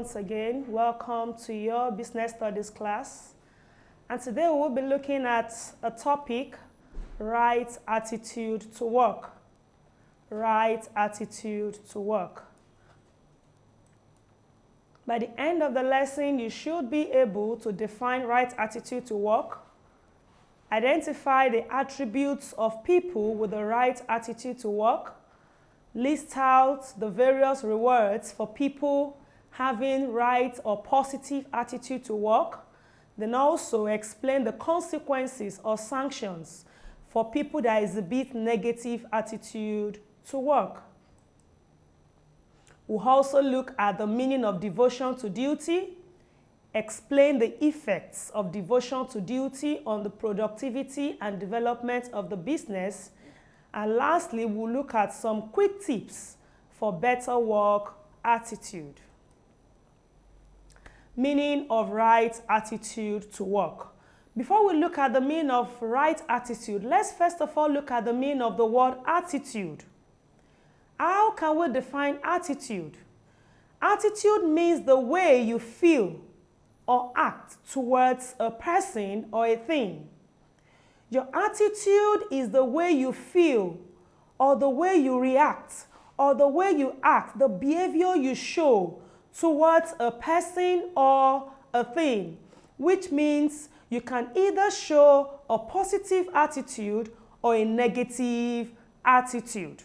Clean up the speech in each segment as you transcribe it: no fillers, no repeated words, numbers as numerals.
once again. Welcome to your business studies class. And today we will be looking at a topic, right attitude to work. Right attitude to work. By the end of the lesson, you should be able to define right attitude to work, identify the attributes of people with the right attitude to work, list out the various rewards for people having right or positive attitude to work, then also explain the consequences or sanctions for people that exhibit negative attitude to work. We'll also look at the meaning of devotion to duty, explain the effects of devotion to duty on the productivity and development of the business, and lastly, we'll look at some quick tips for better work attitude. Meaning of right attitude to work. Before we look at the meaning of right attitude, let's first of all look at the meaning of the word attitude. How can we define attitude? Attitude means the way you feel or act towards a person or a thing. Your attitude is the way you feel or the way you react or the way you act, the behavior you show towards a person or a thing, which means you can either show a positive attitude or a negative attitude.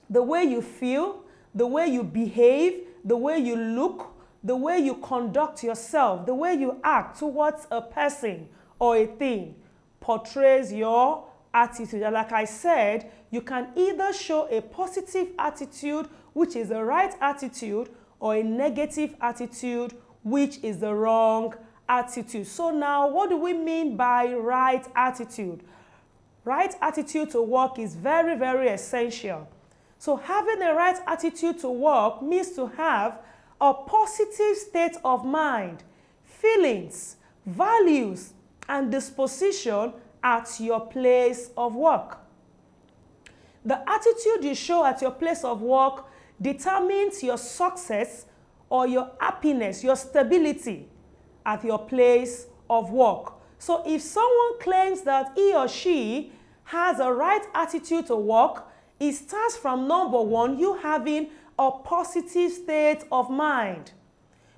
The way you feel, the way you behave, the way you look, the way you conduct yourself, the way you act towards a person or a thing portrays your attitude. And like I said, you can either show a positive attitude, which is the right attitude, or a negative attitude, which is the wrong attitude. So now, what do we mean by right attitude? Right attitude to work is very, very essential. So having a right attitude to work means to have a positive state of mind, feelings, values, and disposition at your place of work. The attitude you show at your place of work determines your success or your happiness, your stability at your place of work. So if someone claims that he or she has a right attitude to work, it starts from number one, you having a positive state of mind.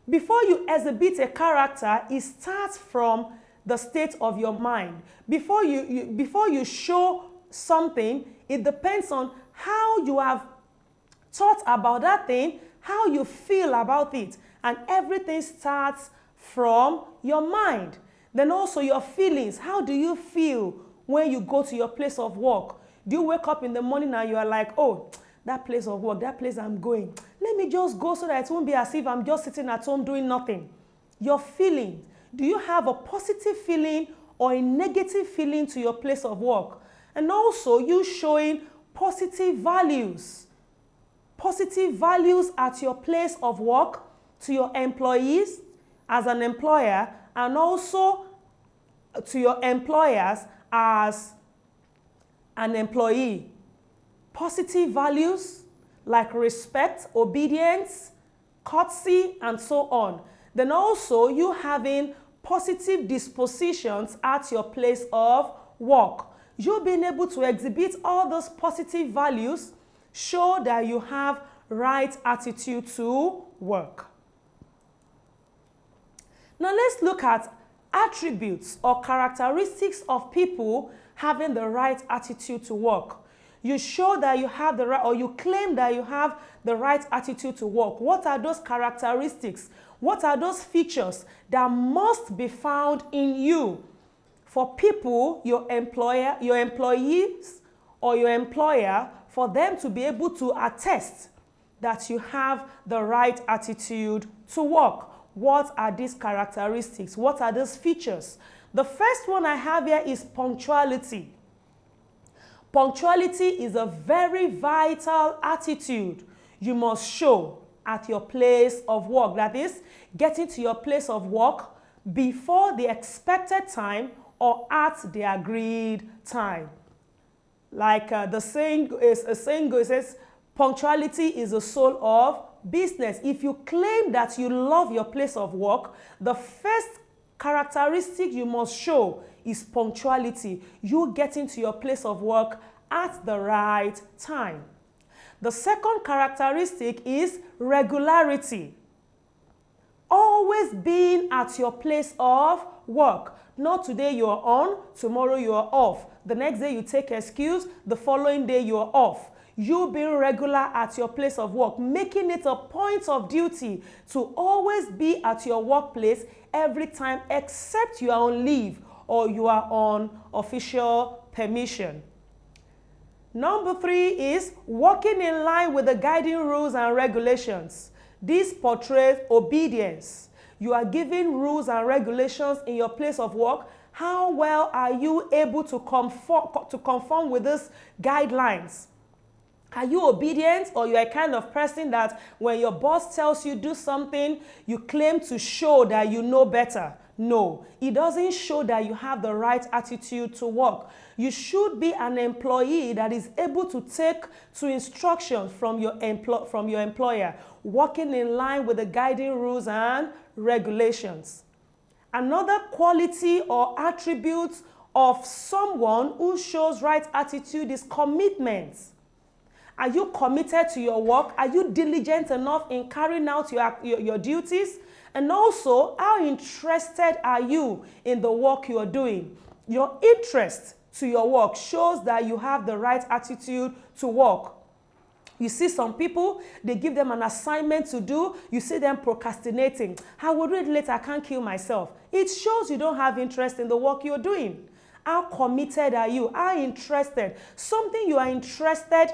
Before you exhibit a character, it starts from the state of your mind. Before you show something, it depends on how you have thought about that thing, how you feel about it, and everything starts from your mind. Then also your feelings. How do you feel when you go to your place of work? Do you wake up in the morning and you are like, oh, that place of work, that place I'm going, let me just go so that it won't be as if I'm just sitting at home doing nothing. Your feelings. Do you have a positive feeling or a negative feeling to your place of work? And also you showing positive values. Positive values at your place of work to your employees as an employer, and also to your employers as an employee. Positive values like respect, obedience, courtesy, and so on. Then also you having positive dispositions at your place of work. You being able to exhibit all those positive values show that you have right attitude to work. Now let's look at attributes or characteristics of people having the right attitude to work. You show that you have the right, or you claim that you have the right attitude to work. What are those characteristics? What are those features that must be found in you for people, your employer, your employees, or your employer, for them to be able to attest that you have the right attitude to work? What are these characteristics? What are those features? The first one I have here is punctuality. Punctuality is a very vital attitude you must show at your place of work. That is, getting to your place of work before the expected time or at the agreed time. Like the saying goes, it says, punctuality is the soul of business, if you claim that you love your place of work, the first characteristic you must show is punctuality. You getting to your place of work at the right time. The second characteristic is regularity. Always being at your place of work. Not today you are on, tomorrow you are off. The next day you take excuse, the following day you are off. You being regular at your place of work, making it a point of duty to always be at your workplace every time except you are on leave or you are on official permission. Number 3 is working in line with the guiding rules and regulations. This portrays obedience. You are giving rules and regulations in your place of work. How well are you able to conform with these guidelines? Are you obedient, or you are a kind of person that when your boss tells you do something, you claim to show that you know better? No, it doesn't show that you have the right attitude to work. You should be an employee that is able to take to instructions from your employer, working in line with the guiding rules and regulations. Another quality or attribute of someone who shows right attitude is commitment. Are you committed to your work? Are you diligent enough in carrying out your duties? And also, how interested are you in the work you are doing? Your interest to your work shows that you have the right attitude to work. You see some people, they give them an assignment to do, you see them procrastinating. I will do it later, I can't kill myself. It shows you don't have interest in the work you're doing. How committed are you? How interested? Something you are interested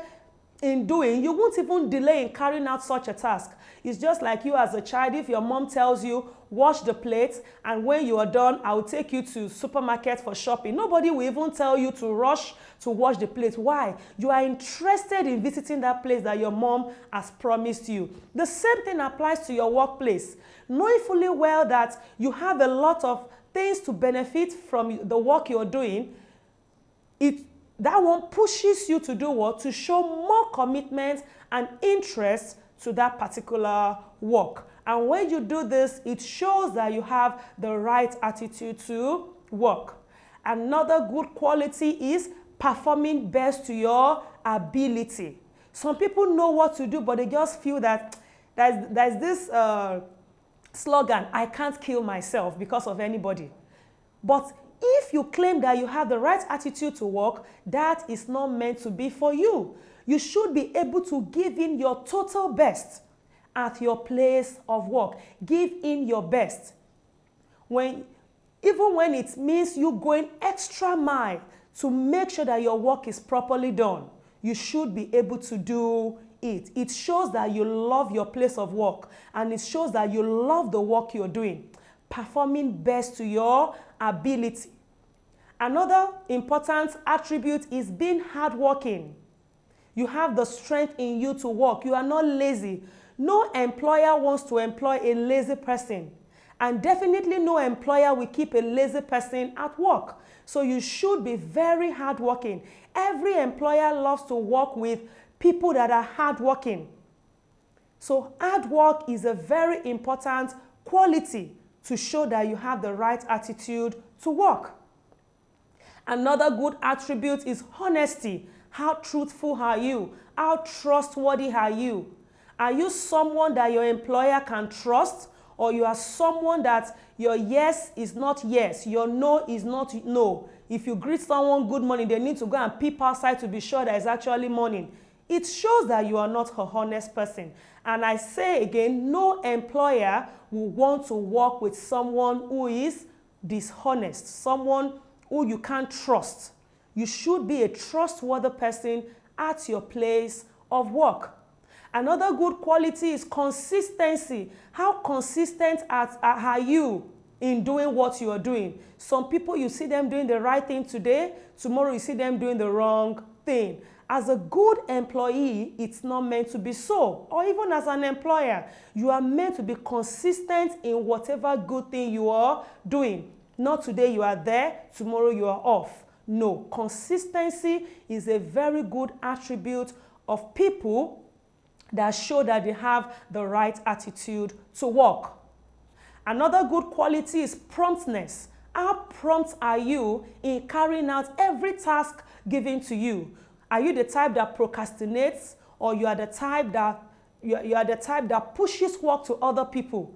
in doing, you won't even delay in carrying out such a task. It's just like you as a child, if your mom tells you, wash the plates, and when you are done, I will take you to supermarket for shopping. Nobody will even tell you to rush to wash the plates. Why? You are interested in visiting that place that your mom has promised you. The same thing applies to your workplace. Knowing fully well that you have a lot of things to benefit from the work you're doing, that one pushes you to do what? To show more commitment and interest to that particular work. And when you do this, it shows that you have the right attitude to work. Another good quality is performing best to your ability. Some people know what to do, but they just feel that there's this slogan, I can't kill myself because of anybody. But if you claim that you have the right attitude to work, that is not meant to be for you. You should be able to give in your total best at your place of work. Give in your best. Even when it means you going extra mile to make sure that your work is properly done, you should be able to do it. It shows that you love your place of work, and it shows that you love the work you're doing. Performing best to your ability. Another important attribute is being hardworking. You have the strength in you to work. You are not lazy. No employer wants to employ a lazy person. And definitely no employer will keep a lazy person at work. So you should be very hardworking. Every employer loves to work with people that are hardworking. So hard work is a very important quality to show that you have the right attitude to work. Another good attribute is honesty. How truthful are you? How trustworthy are you? Are you someone that your employer can trust, or you are someone that your yes is not yes, your no is not no? If you greet someone good morning, they need to go and peep outside to be sure that it's actually morning. It shows that you are not a honest person. And I say again, no employer will want to work with someone who is dishonest, someone who you can't trust. You should be a trustworthy person at your place of work. Another good quality is consistency. How consistent are you in doing what you are doing? Some people, you see them doing the right thing today, tomorrow you see them doing the wrong thing. As a good employee, it's not meant to be so. Or even as an employer, you are meant to be consistent in whatever good thing you are doing. Not today you are there, tomorrow you are off. No, consistency is a very good attribute of people that show that they have the right attitude to work. Another good quality is promptness. How prompt are you in carrying out every task given to you? Are you the type that procrastinates, or you are the type that pushes work to other people?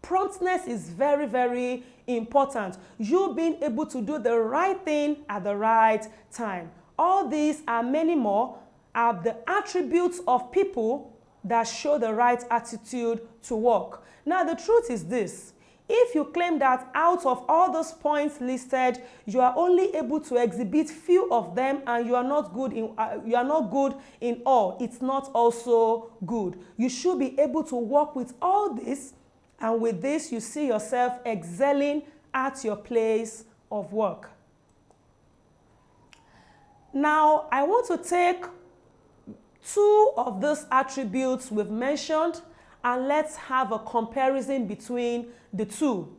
Promptness is very, very important. You being able to do the right thing at the right time. All these and many more are the attributes of people that show the right attitude to work. Now, the truth is this. If you claim that out of all those points listed, you are only able to exhibit few of them and you are not good in all, it's not also good. You should be able to work with all this, and with this you see yourself excelling at your place of work. Now, I want to take two of those attributes we've mentioned and let's have a comparison between the two.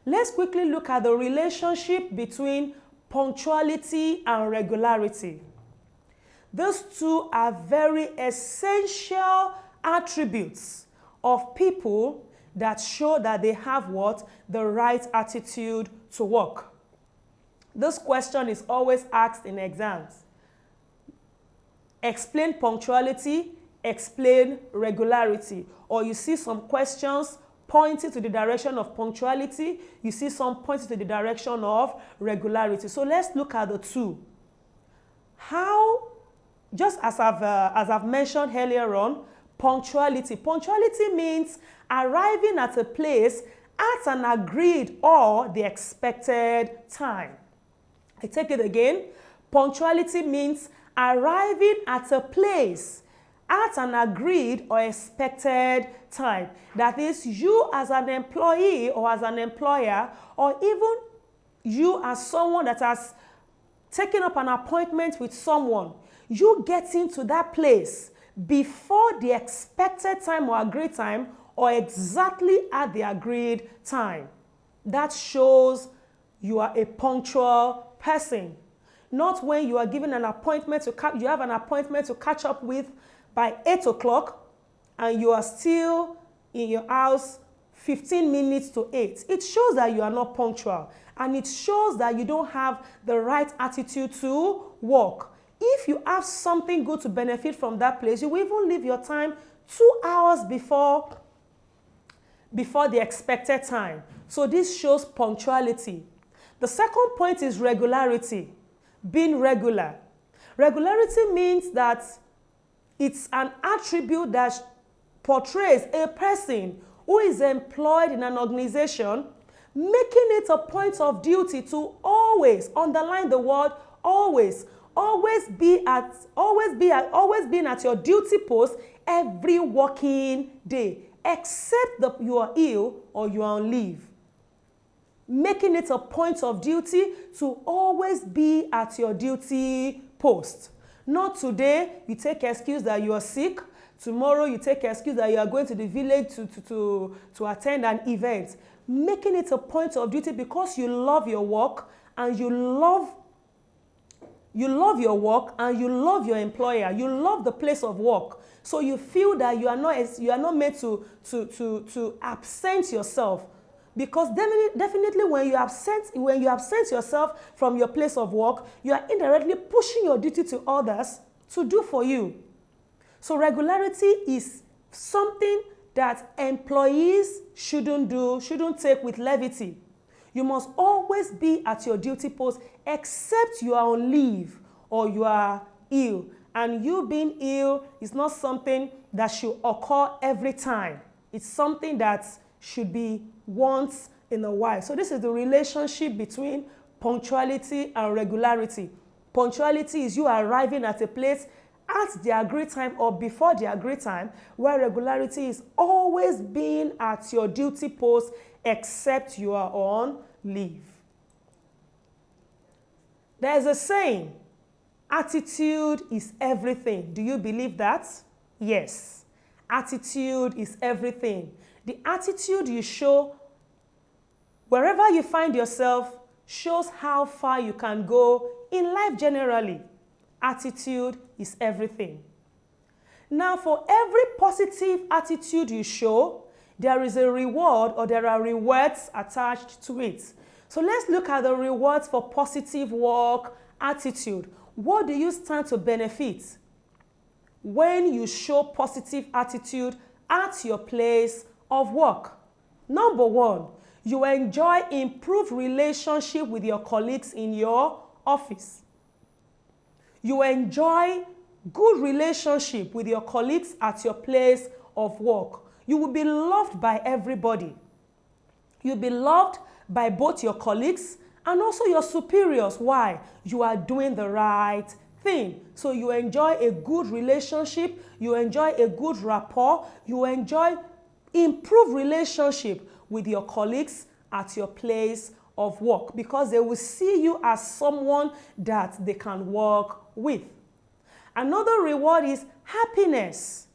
Let's quickly look at the relationship between punctuality and regularity. Those two are very essential attributes of people that show that they have what? The right attitude to work. This question is always asked in exams. Explain punctuality, explain regularity. Or you see some questions pointing to the direction of punctuality, you see some pointing to the direction of regularity. So let's look at the two. How, just as I've mentioned earlier on, punctuality. Punctuality means arriving at a place at an agreed or the expected time. I take it again. Punctuality means arriving at a place at an agreed or expected time. That is, you as an employee or as an employer, or even you as someone that has taken up an appointment with someone, you getting to that place before the expected time or agreed time, or exactly at the agreed time. That shows you are a punctual person. Not when you are given an appointment you have an appointment to catch up with by 8 o'clock and you are still in your house 15 minutes to 8. It shows that you are not punctual, and it shows that you don't have the right attitude to work. If you have something good to benefit from that place, you will even leave your time 2 hours before the expected time. So this shows punctuality. The second point is regularity, being regular. Regularity means that it's an attribute that portrays a person who is employed in an organization, making it a point of duty to always, underline the word always, always being at your duty post every working day, except that you are ill or you are on leave. Making it a point of duty to always be at your duty post. Not today, you take excuse that you are sick. Tomorrow, you take excuse that you are going to the village to attend an event. Making it a point of duty because you love your work and you love your work and you love your employer. You love the place of work. So you feel that you are not meant to absent yourself. Because definitely when you absent yourself from your place of work, you are indirectly pushing your duty to others to do for you. So regularity is something that employees shouldn't take with levity. You must always be at your duty post except you are on leave or you are ill. And you being ill is not something that should occur every time. It's something that should be once in a while. So this is the relationship between punctuality and regularity. Punctuality is you arriving at a place at the agreed time or before the agreed time, where regularity is always being at your duty post except you are on leave. There's a saying, attitude is everything. Do you believe that? Yes. Attitude is everything. The attitude you show wherever you find yourself shows how far you can go in life generally. Attitude is everything. Now, for every positive attitude you show, there is a reward or there are rewards attached to it. So let's look at the rewards for positive work attitude. What do you stand to benefit when you show positive attitude at your place of work? Number one, you enjoy improved relationship with your colleagues in your office. You enjoy good relationship with your colleagues at your place of work. You will be loved by everybody. You'll be loved by both your colleagues and also your superiors. Why? You are doing the right thing. So you enjoy a good relationship, you enjoy a good rapport, you enjoy improved relationship with your colleagues at your place of work because they will see you as someone that they can work with. Another reward is happiness.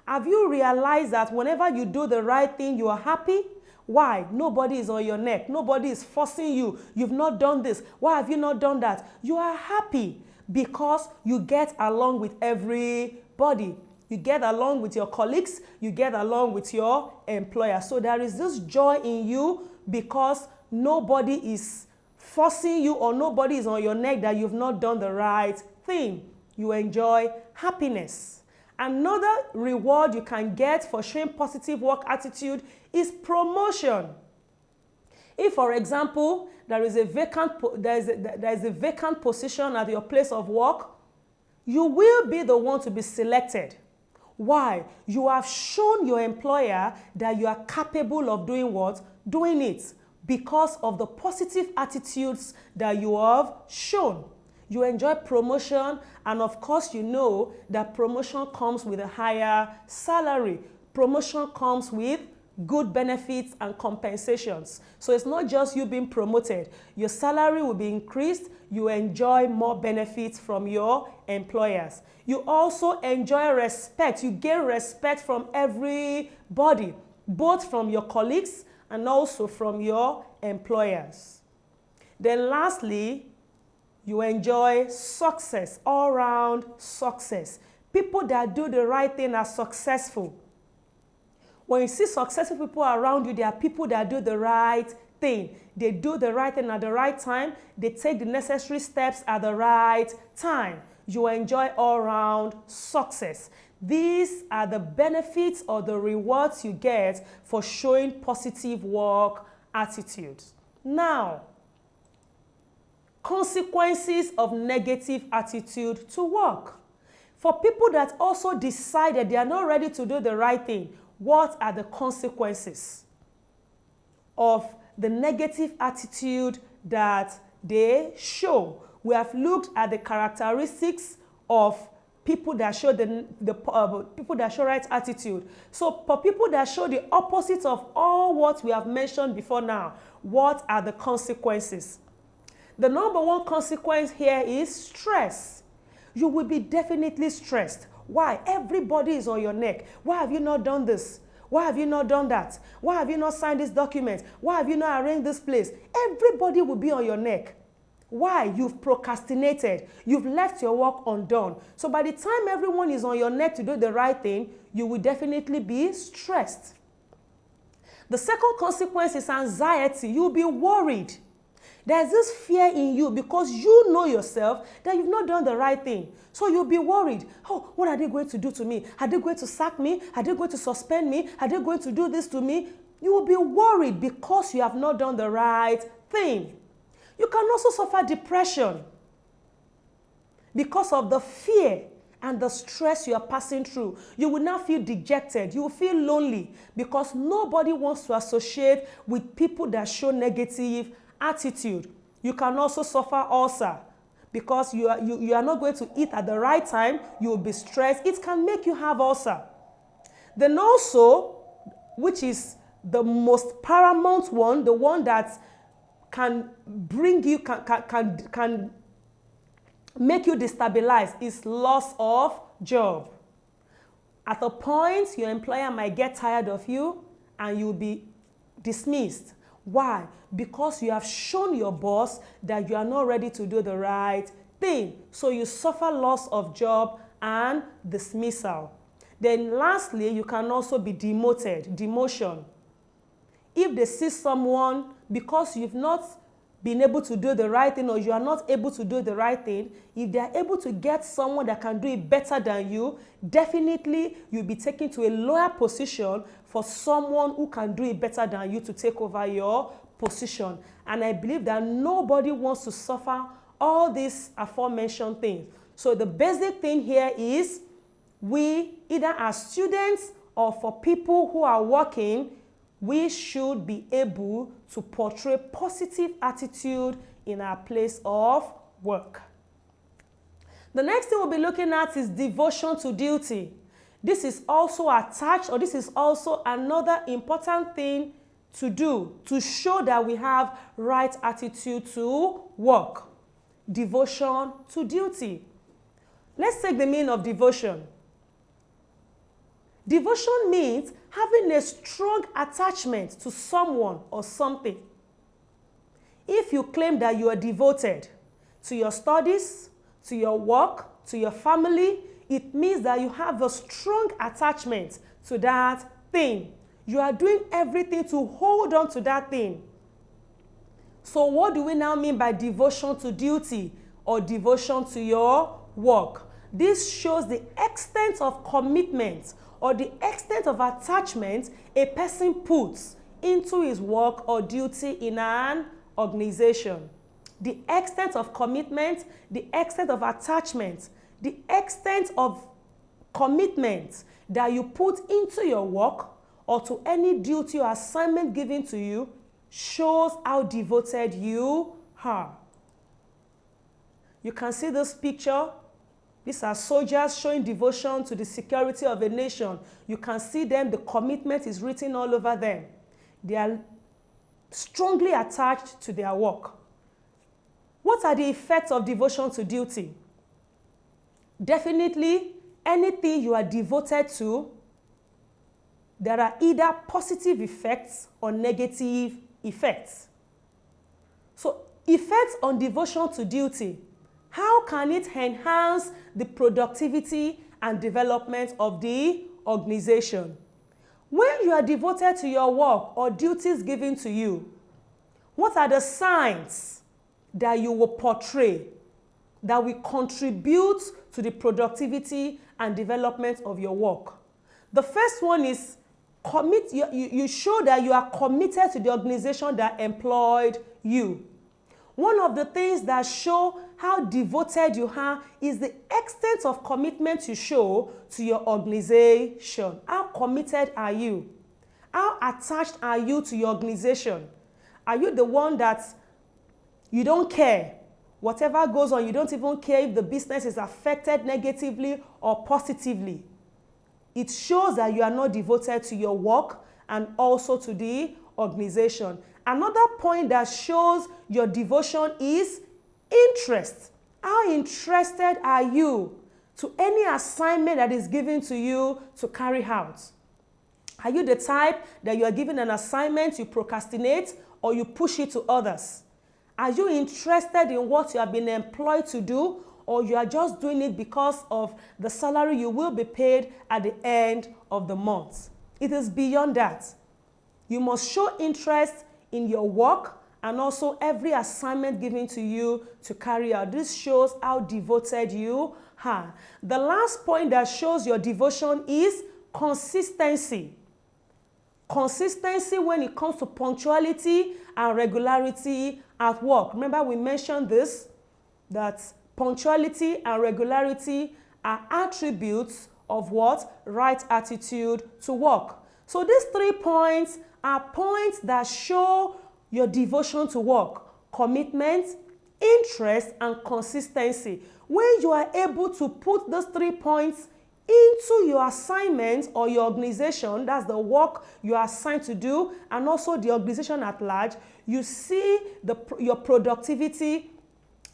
Have you realized that whenever you do the right thing, you are happy? Why? Nobody is on your neck. Nobody is forcing you. You've not done this. Why have you not done that? You are happy because you get along with everybody. You get along with your colleagues. You get along with your employer. So there is this joy in you because nobody is forcing you or nobody is on your neck that you've not done the right thing. You enjoy happiness. Another reward you can get for showing positive work attitude is promotion. If, for example, there is a vacant position at your place of work, you will be the one to be selected. Why? You have shown your employer that you are capable of doing what? Doing it because of the positive attitudes that you have shown. You enjoy promotion, and of course you know that promotion comes with a higher salary. Promotion comes with good benefits and compensations. So it's not just you being promoted. Your salary will be increased. You enjoy more benefits from your employers. You also enjoy respect. You gain respect from everybody, both from your colleagues and also from your employers. Then lastly, you enjoy success, all-round success. People that do the right thing are successful. When you see successful people around you, they are people that do the right thing. They do the right thing at the right time. They take the necessary steps at the right time. You enjoy all-round success. These are the benefits or the rewards you get for showing positive work attitudes. Now, consequences of negative attitude to work. For people that also decided they are not ready to do the right thing, what are the consequences of the negative attitude that they show? We have looked at the characteristics of people that show people that show right attitude. So for people that show the opposite of all what we have mentioned before now, what are the consequences? The number one consequence here is stress. You will be definitely stressed. Why? Everybody is on your neck. Why have you not done this? Why have you not done that? Why have you not signed this document? Why have you not arranged this place? Everybody will be on your neck. Why? You've procrastinated. You've left your work undone. So by the time everyone is on your neck to do the right thing, you will definitely be stressed. The second consequence is anxiety. You'll be worried. There's this fear in you because you know yourself that you've not done the right thing. So you'll be worried. Oh, what are they going to do to me? Are they going to sack me? Are they going to suspend me? Are they going to do this to me? You will be worried because you have not done the right thing. You can also suffer depression because of the fear and the stress you are passing through. You will now feel dejected. You will feel lonely because nobody wants to associate with people that show negative attitude. You can also suffer ulcer because you are not going to eat at the right time. You will be stressed. It can make you have ulcer. Then also, which is the most paramount one, the one that can bring you, can make you destabilize, is loss of job. At a point, your employer might get tired of you and you'll be dismissed. Why? Because you have shown your boss that you are not ready to do the right thing. So you suffer loss of job and dismissal. Then lastly, you can also be demoted, demotion. If they see someone, because you've not been able to do the right thing or you are not able to do the right thing, if they are able to get someone that can do it better than you, definitely you'll be taken to a lower position for someone who can do it better than you to take over your position. And I believe that nobody wants to suffer all these aforementioned things. So the basic thing here is we, either as students or for people who are working, we should be able to portray positive attitude in our place of work. The next thing we'll be looking at is devotion to duty. This is also attached, or this is also another important thing to do to show that we have right attitude to work. Devotion to duty. Let's take the meaning of devotion. Devotion means having a strong attachment to someone or something. If you claim that you are devoted to your studies, to your work, to your family, it means that you have a strong attachment to that thing. You are doing everything to hold on to that thing. So what do we now mean by devotion to duty or devotion to your work? This shows the extent of commitment or the extent of attachment a person puts into his work or duty in an organization. The extent of commitment, the extent of attachment, the extent of commitment that you put into your work or to any duty or assignment given to you shows how devoted you are. You can see this picture. These are soldiers showing devotion to the security of a nation. You can see them, the commitment is written all over them. They are strongly attached to their work. What are the effects of devotion to duty? Definitely, anything you are devoted to, there are either positive effects or negative effects. So, effects on devotion to duty. How can it enhance the productivity and development of the organization? When you are devoted to your work or duties given to you, what are the signs that you will portray that will contribute to the productivity and development of your work? The first one is you show that you are committed to the organization that employed you. One of the things that show how devoted you are is the extent of commitment you show to your organization. How committed are you? How attached are you to your organization? Are you the one that you don't care? Whatever goes on, you don't even care if the business is affected negatively or positively. It shows that you are not devoted to your work and also to the organization. Another point that shows your devotion is interest. How interested are you to any assignment that is given to you to carry out? Are you the type that you are given an assignment, you procrastinate, or you push it to others? Are you interested in what you have been employed to do, or you are just doing it because of the salary you will be paid at the end of the month? It is beyond that. You must show interest in your work and also every assignment given to you to carry out. This shows how devoted you are. The last point that shows your devotion is consistency. Consistency when it comes to punctuality and regularity at work. Remember we mentioned this, that punctuality and regularity are attributes of what? Right attitude to work. So these 3 points are points that show your devotion to work: commitment, interest, and consistency. When you are able to put those 3 points into your assignment or your organization, that's the work you are assigned to do, and also the organization at large, you see your productivity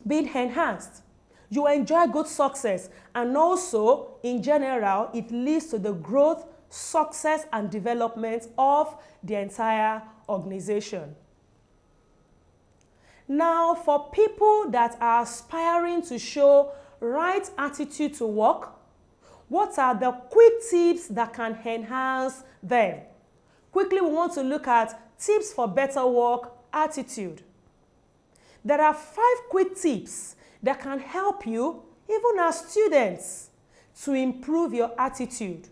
being enhanced. You enjoy good success, and also, in general, it leads to the growth, success, and development of the entire organization. Now, for people that are aspiring to show right attitude to work, What are the quick tips that can enhance them? Quickly, we want to look at tips for better work attitude. There are 5 quick tips that can help you, even as students, to improve your attitude.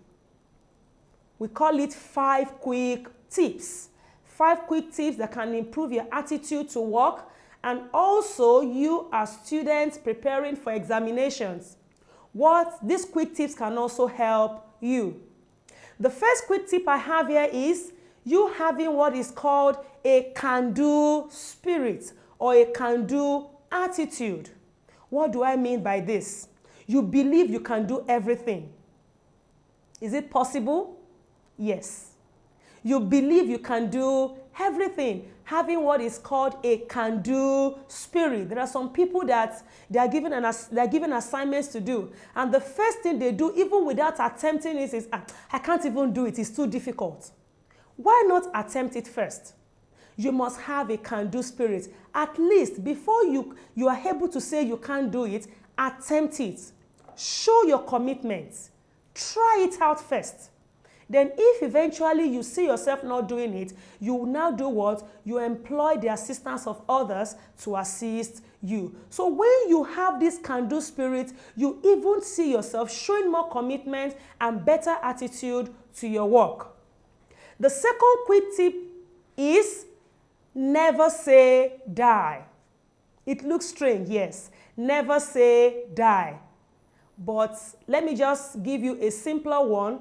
We call it 5 quick tips. 5 quick tips that can improve your attitude to work, and also you as students preparing for examinations. These quick tips can also help you. The first quick tip I have here is you having what is called a can-do spirit or a can-do attitude. What do I mean by this? You believe you can do everything. Is it possible? Yes. You believe you can do everything, having what is called a can-do spirit. There are some people that they are given assignments to do, and the first thing they do, even without attempting it, is I can't even do it, it's too difficult. Why not attempt it first? You must have a can-do spirit. At least before you are able to say you can't do it, attempt it. Show your commitment. Try it out first. Then if eventually you see yourself not doing it, you will now do what? You employ the assistance of others to assist you. So when you have this can-do spirit, you even see yourself showing more commitment and better attitude to your work. The second quick tip is never say die. It looks strange, yes. Never say die. But let me just give you a simpler one.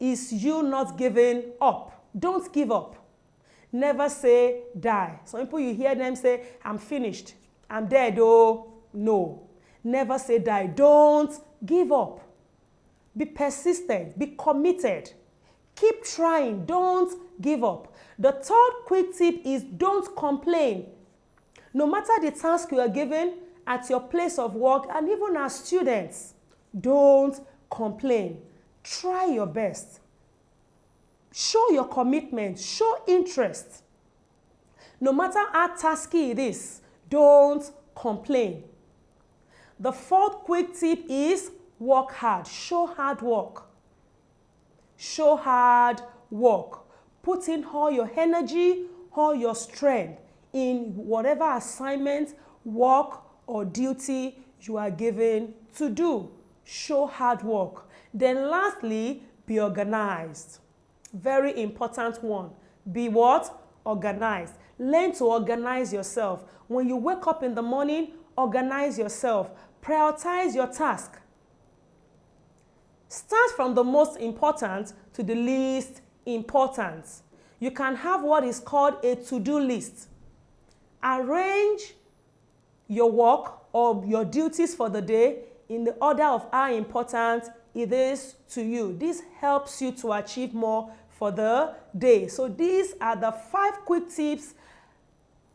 Is you not giving up. Don't give up. Never say die. Some people, you hear them say, I'm finished, I'm dead. Oh, no. Never say die. Don't give up. Be persistent. Be committed. Keep trying. Don't give up. The third quick tip is don't complain. No matter the task you are given at your place of work, and even as students, don't complain. Try your best. Show your commitment. Show interest. No matter how tasky it is, don't complain. The fourth quick tip is work hard. Show hard work. Show hard work. Put in all your energy, all your strength in whatever assignment, work, or duty you are given to do. Show hard work. Then lastly, be organized. Very important one. Be what? Organized. Learn to organize yourself. When you wake up in the morning, organize yourself. Prioritize your task. Start from the most important to the least important. You can have what is called a to-do list. Arrange your work or your duties for the day in the order of how important it is to you. This helps you to achieve more for the day. So these are the 5 quick tips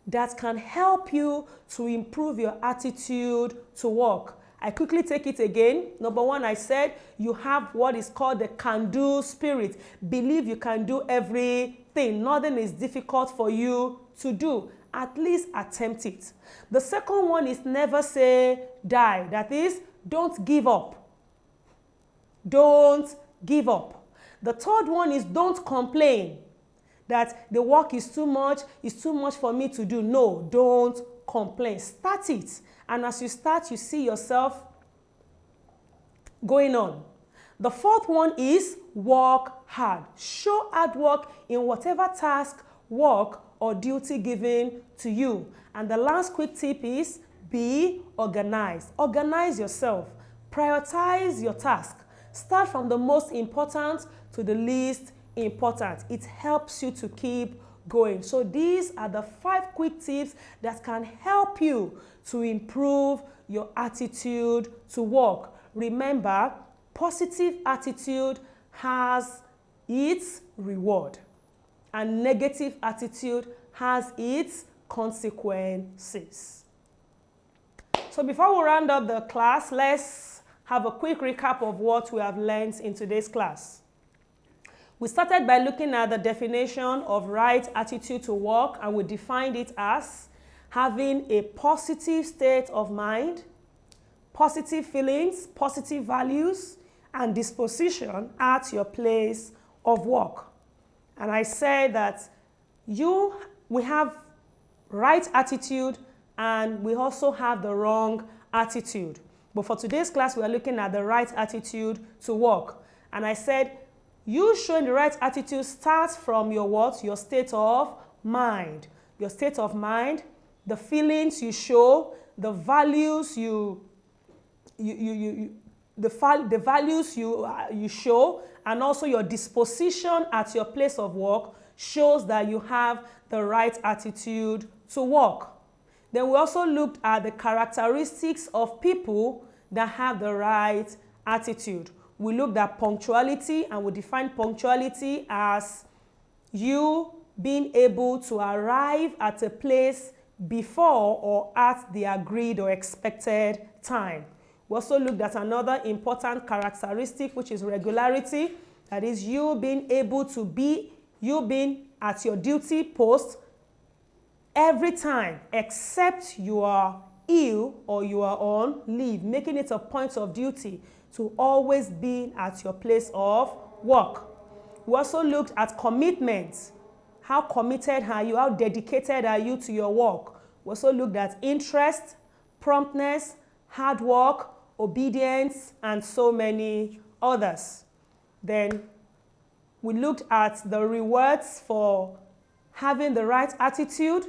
that can help you to improve your attitude to work. I quickly take it again. Number 1, I said you have what is called the can-do spirit. Believe you can do everything. Nothing is difficult for you to do. At least attempt it. The second one is never say die. That is, don't give up. Don't give up. The third one is don't complain that the work is too much for me to do. No, don't complain. Start it. And as you start, you see yourself going on. The fourth one is work hard. Show hard work in whatever task, work, or duty given to you. And the last quick tip is be organized. Organize yourself. Prioritize your task. Start from the most important to the least important. It helps you to keep going. So these are the 5 quick tips that can help you to improve your attitude to work. Remember, positive attitude has its reward, and negative attitude has its consequences. So before we round up the class, let's have a quick recap of what we have learned in today's class. We started by looking at the definition of right attitude to work, and we defined it as having a positive state of mind, positive feelings, positive values, and disposition at your place of work. And I said that we have right attitude and we also have the wrong attitude. But for today's class, we are looking at the right attitude to work. And I said, you showing the right attitude starts from your what? Your state of mind. Your state of mind, the feelings you show, the values you show, and also your disposition at your place of work shows that you have the right attitude to work. Then we also looked at the characteristics of people that have the right attitude. We looked at punctuality, and we defined punctuality as you being able to arrive at a place before or at the agreed or expected time. We also looked at another important characteristic, which is regularity. That is you being able to be, you being at your duty post every time except you are ill or you are on leave, making it a point of duty to always be at your place of work. We also looked at commitment. How committed are you? How dedicated are you to your work? We also looked at interest, promptness, hard work, obedience, and so many others. Then we looked at the rewards for having the right attitude.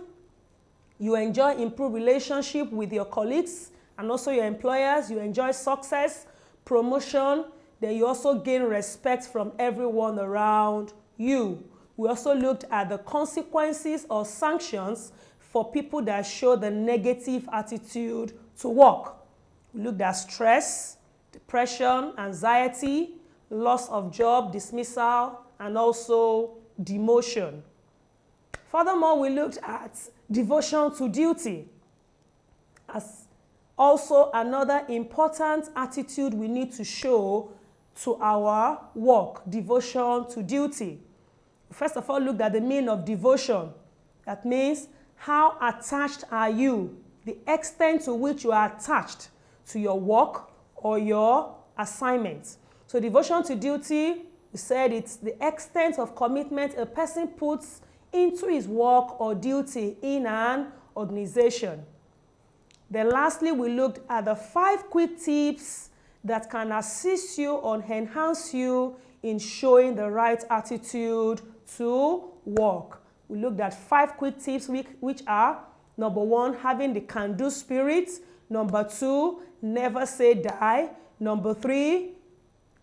You enjoy improved relationship with your colleagues and also your employers. You enjoy success, promotion. Then you also gain respect from everyone around you. We also looked at the consequences or sanctions for people that show the negative attitude to work. We looked at stress, depression, anxiety, loss of job, dismissal, and also demotion. Furthermore, we looked at devotion to duty as also another important attitude we need to show to our work, devotion to duty. First of all, look at the meaning of devotion. That means how attached are you, the extent to which you are attached to your work or your assignment. So devotion to duty, we said it's the extent of commitment a person puts into his work or duty in an organization. Then lastly, we looked at the 5 quick tips that can assist you or enhance you in showing the right attitude to work. We looked at 5 quick tips which are, number 1, having the can-do spirit. Number 2, never say die. Number 3,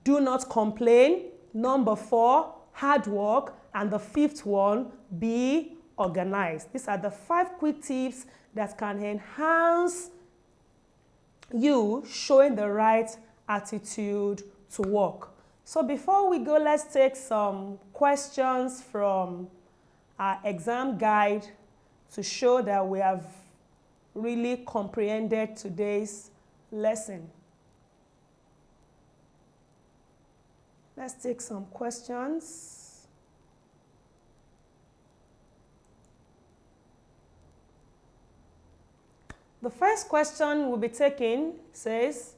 do not complain. Number 4, hard work. And the 5th one, be organized. These are the 5 quick tips that can enhance you showing the right attitude to work. So before we go, let's take some questions from our exam guide to show that we have really comprehended today's lesson. Let's take some questions. The first question we'll be taking says,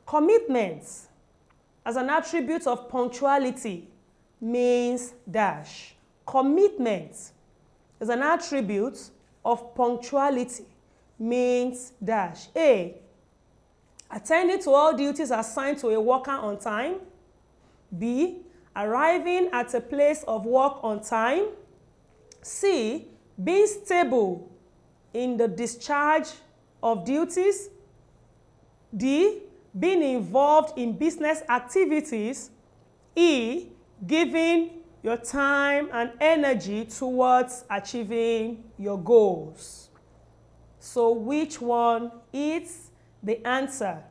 commitment as an attribute of punctuality means dash. Commitment as an attribute of punctuality means dash. A, attending to all duties assigned to a worker on time. B, arriving at a place of work on time. C, being stable in the discharge of duties. D, being involved in business activities. E, giving your time and energy towards achieving your goals. So which one is the answer?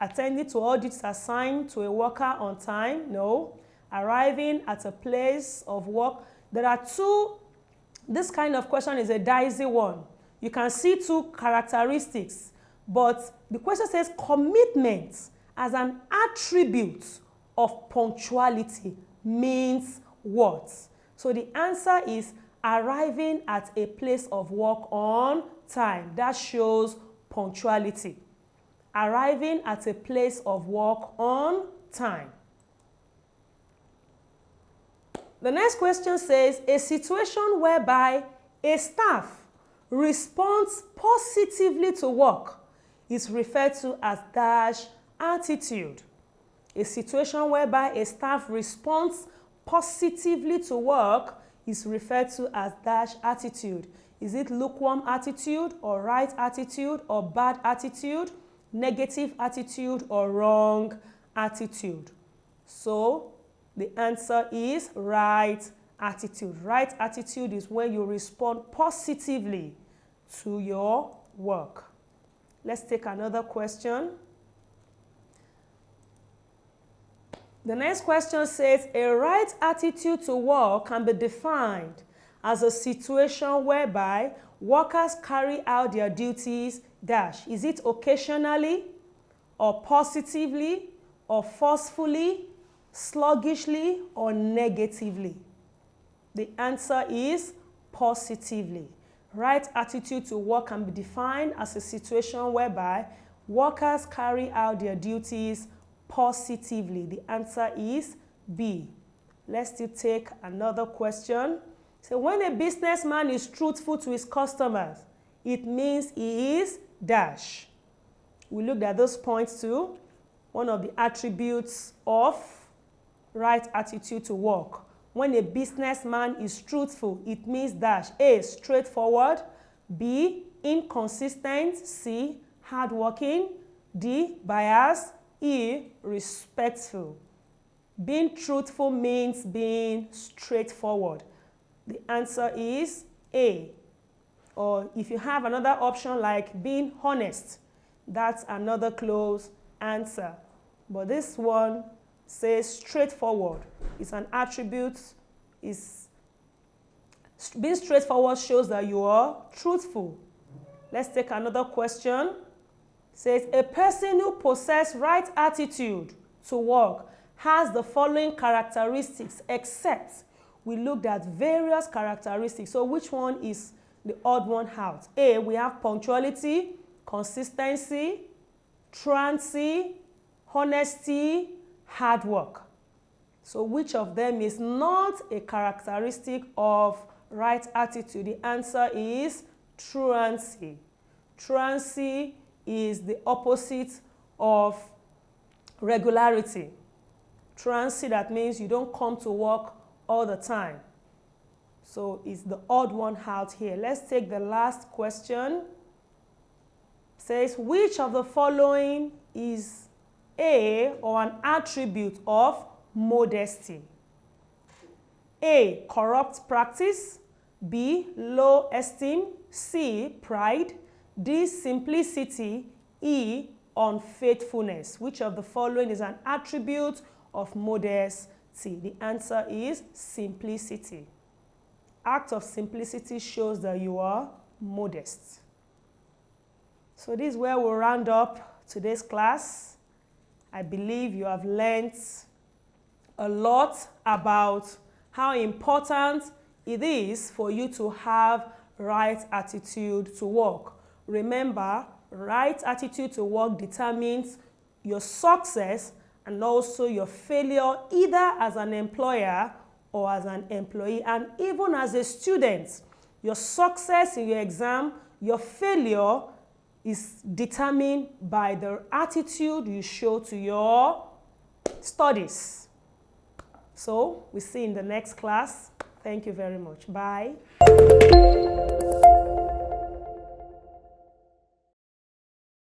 Attending to all duties assigned to a worker on time? No. Arriving at a place of work? There are two. This kind of question is a dicey one. You can see 2 characteristics, but the question says commitment as an attribute of punctuality means what? So the answer is arriving at a place of work on time. That shows punctuality. Arriving at a place of work on time. The next question says, a situation whereby a staff responds positively to work is referred to as dash attitude. A situation whereby a staff responds positively to work is referred to as dash attitude. Is it lukewarm attitude or right attitude or bad attitude, negative attitude or wrong attitude? So the answer is right attitude. Right attitude is when you respond positively to your work. Let's take another question. The next question says, a right attitude to work can be defined as a situation whereby workers carry out their duties dash. Is it occasionally or positively or forcefully, sluggishly or negatively? The answer is positively. Right attitude to work can be defined as a situation whereby workers carry out their duties positively. The answer is B. Let's still take another question. So when a businessman is truthful to his customers, it means he is dash. We looked at those points too. One of the attributes of right attitude to work. When a businessman is truthful, it means dash. A, straightforward. B, inconsistent. C, hardworking. D, biased. E, respectful. Being truthful means being straightforward. The answer is A. Or if you have another option like being honest, that's another close answer. But this one says straightforward. It's an attribute. Being straightforward shows that you are truthful. Let's take another question. It says a person who possesses right attitude to work has the following characteristics, except we looked at various characteristics. So which one is the odd one out? A, we have punctuality, consistency, truancy, honesty, hard work. So which of them is not a characteristic of right attitude? The answer is truancy. Truancy is the opposite of regularity. Truancy, that means you don't come to work all the time. So it's the odd one out here. Let's take the last question. It says, which of the following is A, or an attribute of modesty? A, corrupt practice. B, low esteem. C, pride. D, simplicity. E, unfaithfulness. Which of the following is an attribute of modesty? The answer is simplicity. Act of simplicity shows that you are modest. So this is where we'll round up today's class. I believe you have learned a lot about how important it is for you to have right attitude to work. Remember, right attitude to work determines your success and also your failure, either as an employer or as an employee. And even as a student, your success in your exam, your failure is determined by the attitude you show to your studies. So, we'll see you in the next class. Thank you very much. Bye.